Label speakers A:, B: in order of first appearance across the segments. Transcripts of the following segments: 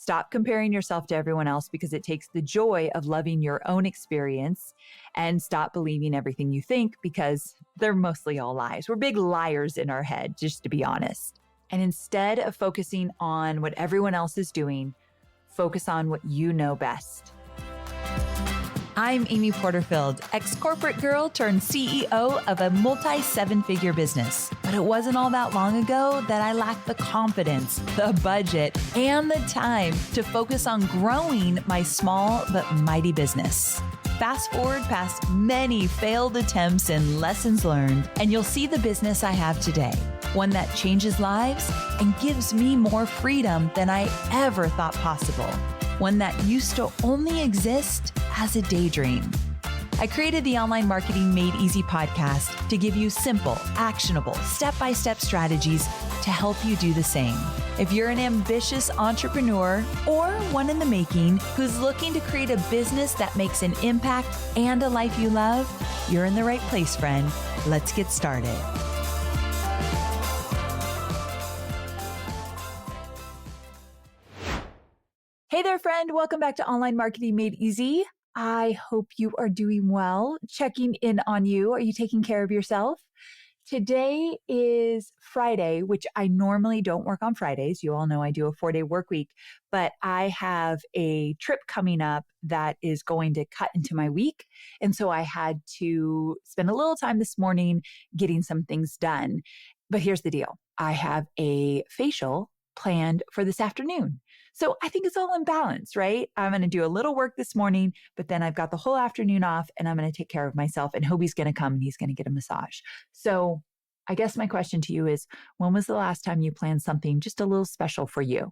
A: Stop comparing yourself to everyone else because it takes the joy of loving your own experience, and stop believing everything you think because they're mostly all lies. We're big liars in our head, just to be honest. And instead of focusing on what everyone else is doing, focus on what you know best. I'm Amy Porterfield, ex-corporate girl turned CEO of a multi-seven-figure business. But it wasn't all that long ago that I lacked the confidence, the budget, and the time to focus on growing my small but mighty business. Fast forward past many failed attempts and lessons learned, and you'll see the business I have today. One that changes lives and gives me more freedom than I ever thought possible. One that used to only exist as a daydream. I created the Online Marketing Made Easy podcast to give you simple, actionable, step-by-step strategies to help you do the same. If you're an ambitious entrepreneur or one in the making who's looking to create a business that makes an impact and a life you love, you're in the right place, friend. Let's get started. Hey there, friend. Welcome back to Online Marketing Made Easy. I hope you are doing well. Checking in on you. Are you taking care of yourself? Today is Friday, which I normally don't work on Fridays. You all know I do a 4-day work week, but I have a trip coming up that is going to cut into my week. And so I had to spend a little time this morning getting some things done. But here's the deal. I have a facial planned for this afternoon. So I think it's all in balance, right? I'm going to do a little work this morning, but then I've got the whole afternoon off and I'm going to take care of myself, and Hobie's going to come and he's going to get a massage. So I guess my question to you is, when was the last time you planned something just a little special for you?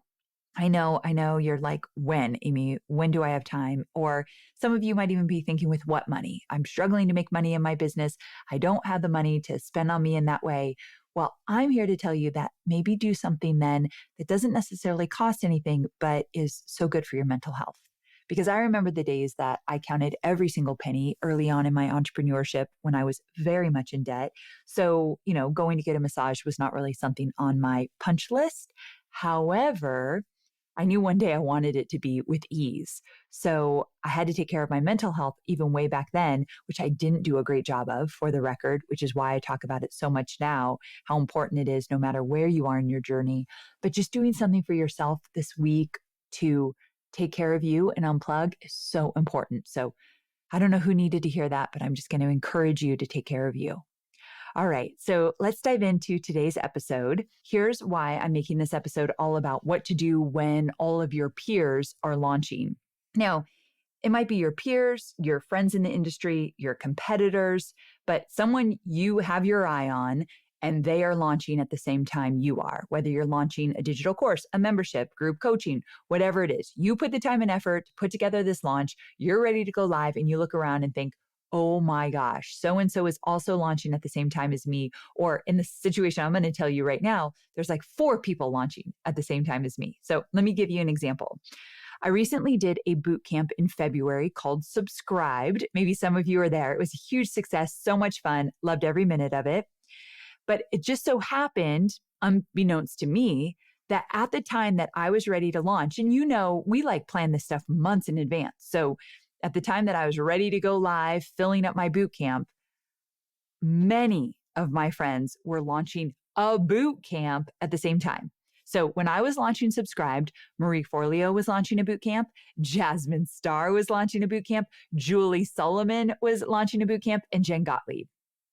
A: I know you're like, when, Amy, when do I have time? Or some of you might even be thinking, with what money? I'm struggling to make money in my business. I don't have the money to spend on me in that way. Well, I'm here to tell you that maybe do something then that doesn't necessarily cost anything, but is so good for your mental health. Because I remember the days that I counted every single penny early on in my entrepreneurship when I was very much in debt. So, going to get a massage was not really something on my punch list. However, I knew one day I wanted it to be with ease. So I had to take care of my mental health even way back then, which I didn't do a great job of, for the record, which is why I talk about it so much now, how important it is no matter where you are in your journey. But just doing something for yourself this week to take care of you and unplug is so important. So I don't know who needed to hear that, but I'm just going to encourage you to take care of you. All right, so let's dive into today's episode. Here's why I'm making this episode all about what to do when all of your peers are launching. Now, it might be your peers, your friends in the industry, your competitors, but someone you have your eye on and they are launching at the same time you are, whether you're launching a digital course, a membership, group coaching, whatever it is. You put the time and effort to put together this launch, you're ready to go live, and you look around and think, oh my gosh, so-and-so is also launching at the same time as me. Or in the situation I'm going to tell you right now, there's like 4 people launching at the same time as me. So let me give you an example. I recently did a boot camp in February called Subscribed. Maybe some of you are there. It was a huge success, so much fun, loved every minute of it. But it just so happened, unbeknownst to me, that at the time that I was ready to launch, and we plan this stuff months in advance. So at the time that I was ready to go live, filling up my boot camp, many of my friends were launching a boot camp at the same time. So when I was launching Subscribed, Marie Forleo was launching a boot camp, Jasmine Star was launching a boot camp, Julie Solomon was launching a boot camp, and Jen Gottlieb,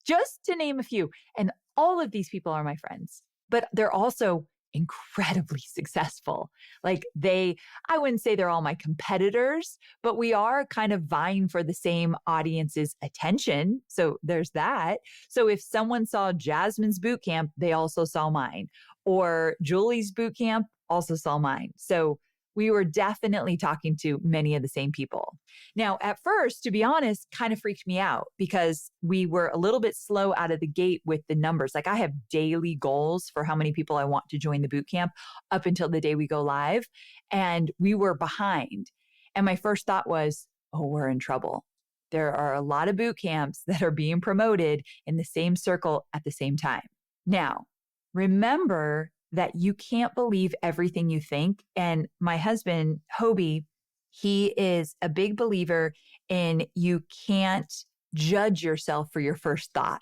A: just to name a few. And all of these people are my friends, but they're also incredibly successful. I wouldn't say they're all my competitors, but we are kind of vying for the same audience's attention. So there's that. So if someone saw Jasmine's boot camp, they also saw mine, or Julie's boot camp also saw mine. So we were definitely talking to many of the same people. Now, at first, to be honest, kind of freaked me out because we were a little bit slow out of the gate with the numbers. Like, I have daily goals for how many people I want to join the boot camp up until the day we go live. And we were behind. And my first thought was, oh, we're in trouble. There are a lot of boot camps that are being promoted in the same circle at the same time. Now, remember that you can't believe everything you think. And my husband, Hobie, he is a big believer in you can't judge yourself for your first thought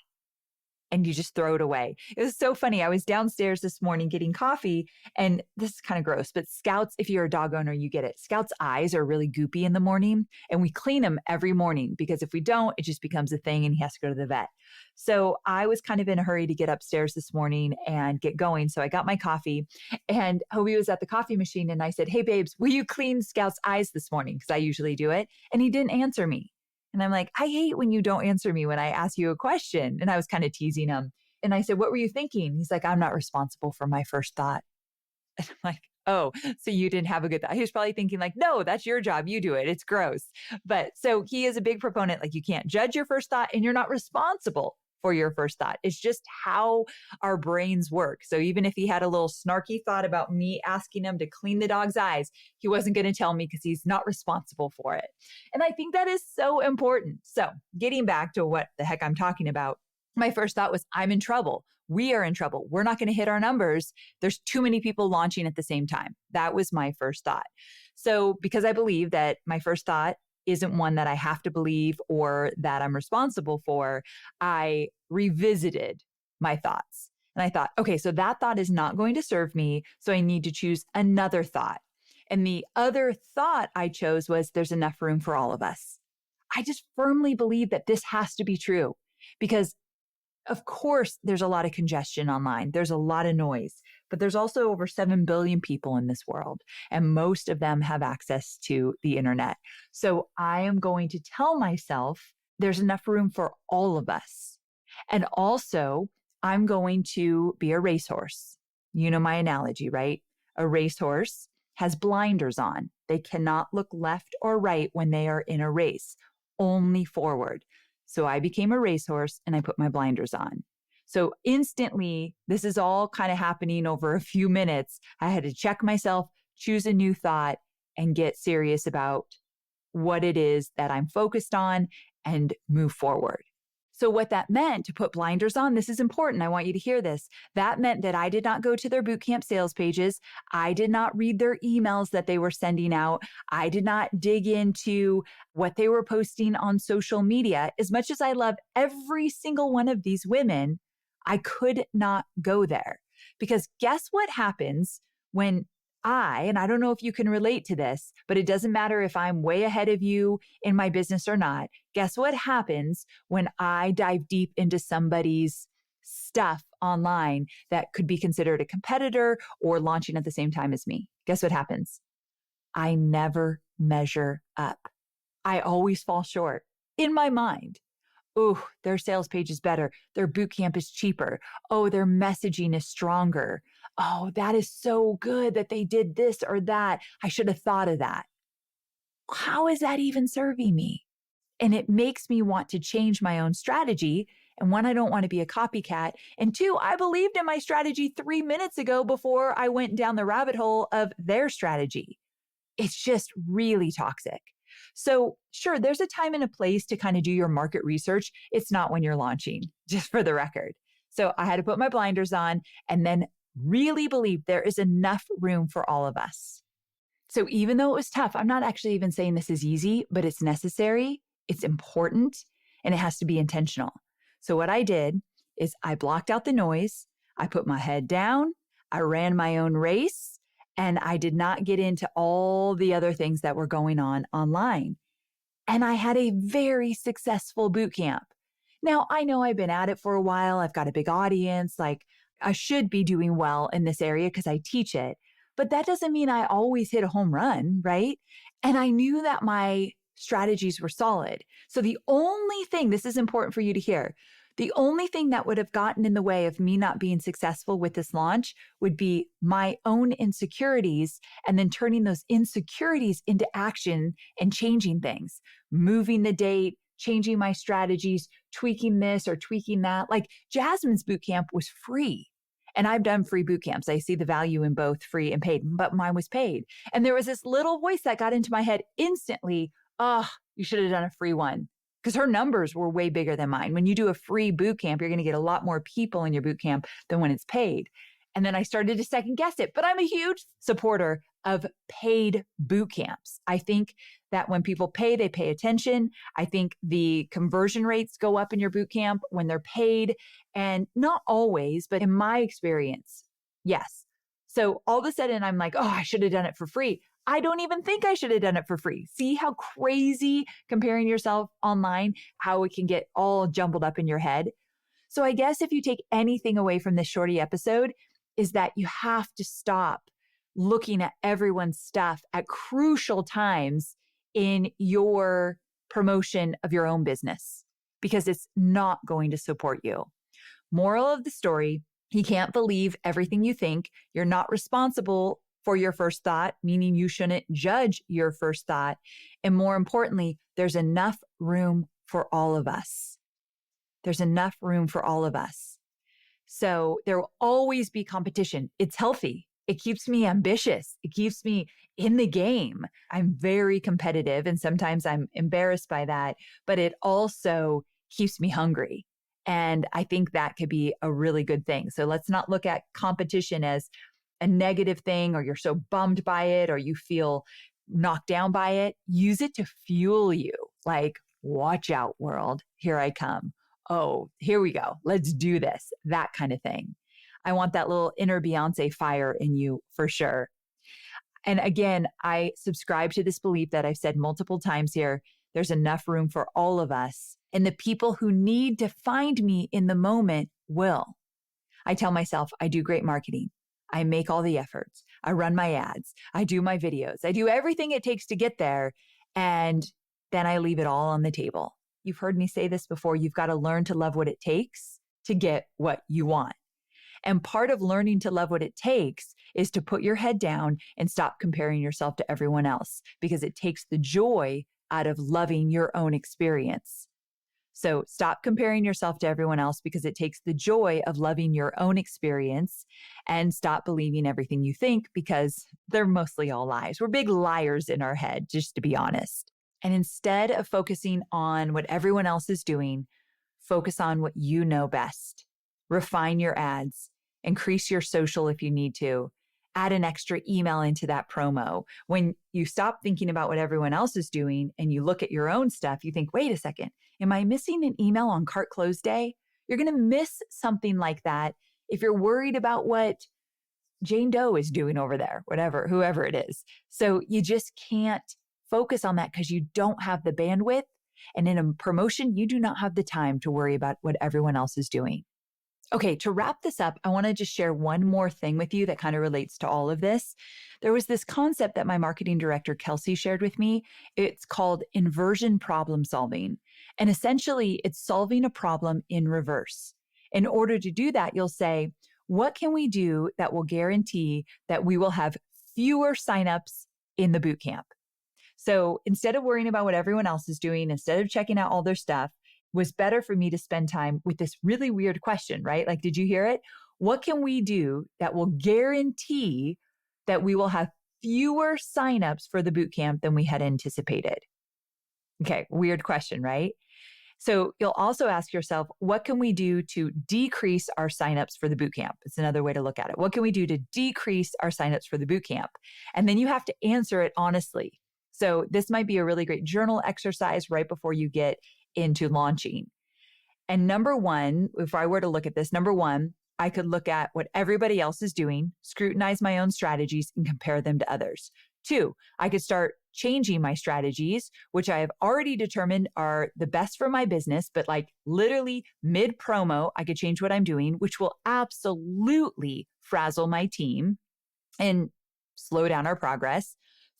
A: and you just throw it away. It was so funny. I was downstairs this morning getting coffee, and this is kind of gross, but Scout's, if you're a dog owner, you get it. Scout's eyes are really goopy in the morning, and we clean them every morning because if we don't, it just becomes a thing and he has to go to the vet. So I was kind of in a hurry to get upstairs this morning and get going. So I got my coffee, and Hobie was at the coffee machine, and I said, "Hey, babes, will you clean Scout's eyes this morning?" Because I usually do it. And he didn't answer me. And I'm like, "I hate when you don't answer me when I ask you a question." And I was kind of teasing him. And I said, "What were you thinking?" He's like, "I'm not responsible for my first thought." And I'm like, "Oh, so you didn't have a good thought." He was probably thinking like, "No, that's your job. You do it. It's gross." But so he is a big proponent. Like, you can't judge your first thought and you're not responsible for your first thought. It's just how our brains work. So even if he had a little snarky thought about me asking him to clean the dog's eyes, he wasn't going to tell me because he's not responsible for it. And I think that is so important. So getting back to what the heck I'm talking about, my first thought was, I'm in trouble. We are in trouble. We're not going to hit our numbers. There's too many people launching at the same time. That was my first thought. So because I believe that my first thought isn't one that I have to believe or that I'm responsible for, I revisited my thoughts. And I thought, okay, so that thought is not going to serve me. So I need to choose another thought. And the other thought I chose was, there's enough room for all of us. I just firmly believe that this has to be true because of course, there's a lot of congestion online. There's a lot of noise, but there's also over 7 billion people in this world, and most of them have access to the internet. So I am going to tell myself there's enough room for all of us. And also, I'm going to be a racehorse. You know my analogy, right? A racehorse has blinders on. They cannot look left or right when they are in a race, only forward. So I became a racehorse and I put my blinders on. So instantly, this is all kind of happening over a few minutes. I had to check myself, choose a new thought, and get serious about what it is that I'm focused on and move forward. So what that meant to put blinders on, this is important. I want you to hear this. That meant that I did not go to their bootcamp sales pages. I did not read their emails that they were sending out. I did not dig into what they were posting on social media. As much as I love every single one of these women, I could not go there because guess what happens when and I don't know if you can relate to this, but it doesn't matter if I'm way ahead of you in my business or not. Guess what happens when I dive deep into somebody's stuff online that could be considered a competitor or launching at the same time as me? Guess what happens? I never measure up. I always fall short in my mind. Oh, their sales page is better. Their bootcamp is cheaper. Oh, their messaging is stronger. Oh, that is so good that they did this or that. I should have thought of that. How is that even serving me? And it makes me want to change my own strategy. And one, I don't want to be a copycat. And two, I believed in my strategy 3 minutes ago before I went down the rabbit hole of their strategy. It's just really toxic. So sure, there's a time and a place to kind of do your market research. It's not when you're launching, just for the record. So I had to put my blinders on and then really believe there is enough room for all of us. So even though it was tough, I'm not actually even saying this is easy, but it's necessary, it's important, and it has to be intentional. So what I did is I blocked out the noise. I put my head down. I ran my own race. And I did not get into all the other things that were going on online. And I had a very successful boot camp. Now, I know I've been at it for a while. I've got a big audience. Like, I should be doing well in this area because I teach it. But that doesn't mean I always hit a home run, right? And I knew that my strategies were solid. So the only thing, this is important for you to hear, the only thing that would have gotten in the way of me not being successful with this launch would be my own insecurities and then turning those insecurities into action and changing things, moving the date, changing my strategies, tweaking this or tweaking that. Like Jasmine's bootcamp was free. And I've done free boot camps. I see the value in both free and paid, but mine was paid. And there was this little voice that got into my head instantly. Oh, you should have done a free one. Because her numbers were way bigger than mine. When you do a free boot camp, you're going to get a lot more people in your boot camp than when it's paid. And then I started to second guess it, but I'm a huge supporter of paid boot camps. I think that when people pay, they pay attention. I think the conversion rates go up in your boot camp when they're paid, and not always, but in my experience, yes. So all of a sudden I'm like, oh, I should have done it for free. I don't even think I should have done it for free. See how crazy comparing yourself online, how it can get all jumbled up in your head. So I guess if you take anything away from this shorty episode, is that you have to stop looking at everyone's stuff at crucial times in your promotion of your own business, because it's not going to support you. Moral of the story, you can't believe everything you think. You're not responsible for your first thought, meaning you shouldn't judge your first thought. And more importantly, there's enough room for all of us. There's enough room for all of us. So there will always be competition. It's healthy. It keeps me ambitious. It keeps me in the game. I'm very competitive, and sometimes I'm embarrassed by that, but it also keeps me hungry. And I think that could be a really good thing. So let's not look at competition as a negative thing, or you're so bummed by it, or you feel knocked down by it. Use it to fuel you. Like, watch out, world. Here I come. Oh, here we go. Let's do this. That kind of thing. I want that little inner Beyonce fire in you for sure. And again, I subscribe to this belief that I've said multiple times here. There's enough room for all of us. And the people who need to find me in the moment will. I tell myself I do great marketing. I make all the efforts. I run my ads. I do my videos. I do everything it takes to get there. And then I leave it all on the table. You've heard me say this before. You've got to learn to love what it takes to get what you want. And part of learning to love what it takes is to put your head down and stop comparing yourself to everyone else, because it takes the joy out of loving your own experience. So stop comparing yourself to everyone else, because it takes the joy of loving your own experience, and stop believing everything you think, because they're mostly all lies. We're big liars in our head, just to be honest. And instead of focusing on what everyone else is doing, focus on what you know best. Refine your ads, increase your social if you need to, add an extra email into that promo. When you stop thinking about what everyone else is doing and you look at your own stuff, you think, wait a second, am I missing an email on cart close day? You're going to miss something like that if you're worried about what Jane Doe is doing over there, whoever it is. So you just can't focus on that because you don't have the bandwidth. And in a promotion, you do not have the time to worry about what everyone else is doing. Okay, to wrap this up, I want to just share one more thing with you that kind of relates to all of this. There was this concept that my marketing director, Kelsey, shared with me. It's called inversion problem solving. And essentially, it's solving a problem in reverse. In order to do that, you'll say, what can we do that will guarantee that we will have fewer signups in the bootcamp? So instead of worrying about what everyone else is doing, instead of checking out all their stuff, was better for me to spend time with this really weird question, right? Like, did you hear it? What can we do that will guarantee that we will have fewer signups for the bootcamp than we had anticipated? Okay, weird question, right? So you'll also ask yourself, what can we do to decrease our signups for the bootcamp? It's another way to look at it. What can we do to decrease our signups for the bootcamp? And then you have to answer it honestly. So this might be a really great journal exercise right before you get into launching. And number one, if I were to look at this, number one, I could look at what everybody else is doing, scrutinize my own strategies, and compare them to others. Two, I could start changing my strategies, which I have already determined are the best for my business, but like literally mid promo, I could change what I'm doing, which will absolutely frazzle my team and slow down our progress.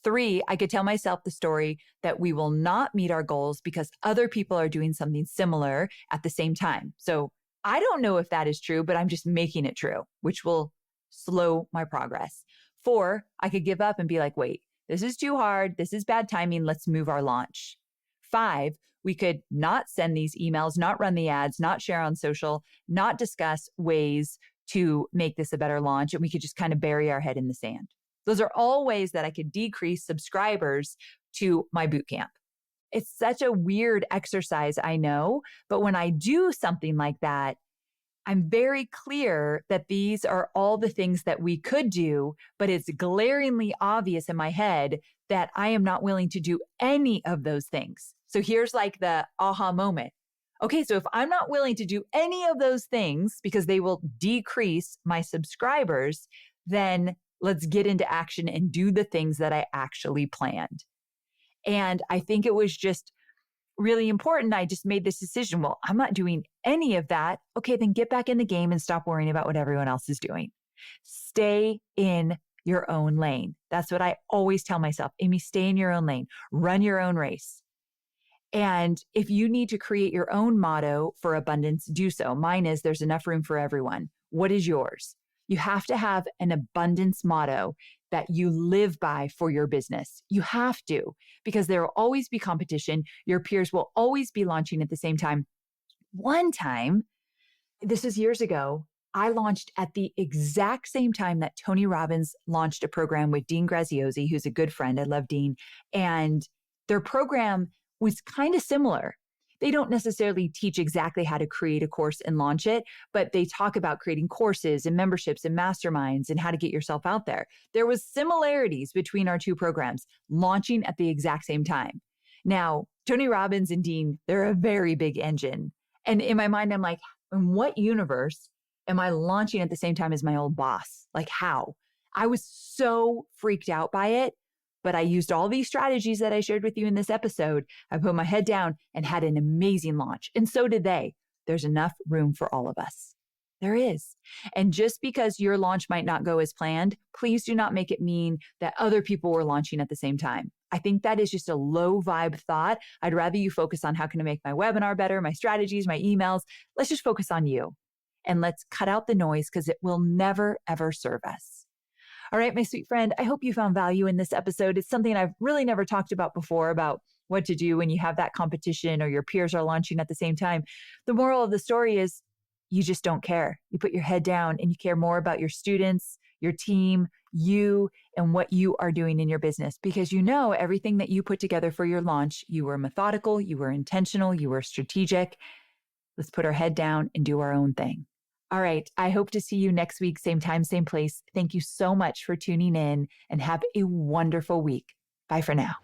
A: Three, I could tell myself the story that we will not meet our goals because other people are doing something similar at the same time. So I don't know if that is true, but I'm just making it true, which will slow my progress. Four, I could give up and be like, wait, this is too hard. This is bad timing. Let's move our launch. Five, we could not send these emails, not run the ads, not share on social, not discuss ways to make this a better launch. And we could just kind of bury our head in the sand. Those are all ways that I could decrease subscribers to my bootcamp. It's such a weird exercise, I know, but when I do something like that, I'm very clear that these are all the things that we could do, but it's glaringly obvious in my head that I am not willing to do any of those things. So here's like the aha moment. Okay, so if I'm not willing to do any of those things because they will decrease my subscribers, then let's get into action and do the things that I actually planned. And I think it was just really important. I just made this decision. Well, I'm not doing any of that. Okay, then get back in the game and stop worrying about what everyone else is doing. Stay in your own lane. That's what I always tell myself. Amy, stay in your own lane, run your own race. And if you need to create your own motto for abundance, do so. Mine is there's enough room for everyone. What is yours? You have to have an abundance motto that you live by for your business. You have to, because there will always be competition. Your peers will always be launching at the same time. One time, this was years ago, I launched at the exact same time that Tony Robbins launched a program with Dean Graziosi, who's a good friend. I love Dean. And their program was kind of similar. They don't necessarily teach exactly how to create a course and launch it, but they talk about creating courses and memberships and masterminds and how to get yourself out there. There was similarities between our two programs launching at the exact same time. Now, Tony Robbins and Dean, they're a very big engine. And in my mind, I'm like, in what universe am I launching at the same time as my old boss? Like how? I was so freaked out by it. But I used all these strategies that I shared with you in this episode. I put my head down and had an amazing launch. And so did they. There's enough room for all of us. There is. And just because your launch might not go as planned, please do not make it mean that other people were launching at the same time. I think that is just a low vibe thought. I'd rather you focus on how can I make my webinar better, my strategies, my emails. Let's just focus on you. And let's cut out the noise because it will never, ever serve us. All right, my sweet friend, I hope you found value in this episode. It's something I've really never talked about before, about what to do when you have that competition or your peers are launching at the same time. The moral of the story is you just don't care. You put your head down and you care more about your students, your team, you, and what you are doing in your business, because you know everything that you put together for your launch, you were methodical, you were intentional, you were strategic. Let's put our head down and do our own thing. All right. I hope to see you next week, same time, same place. Thank you so much for tuning in and have a wonderful week. Bye for now.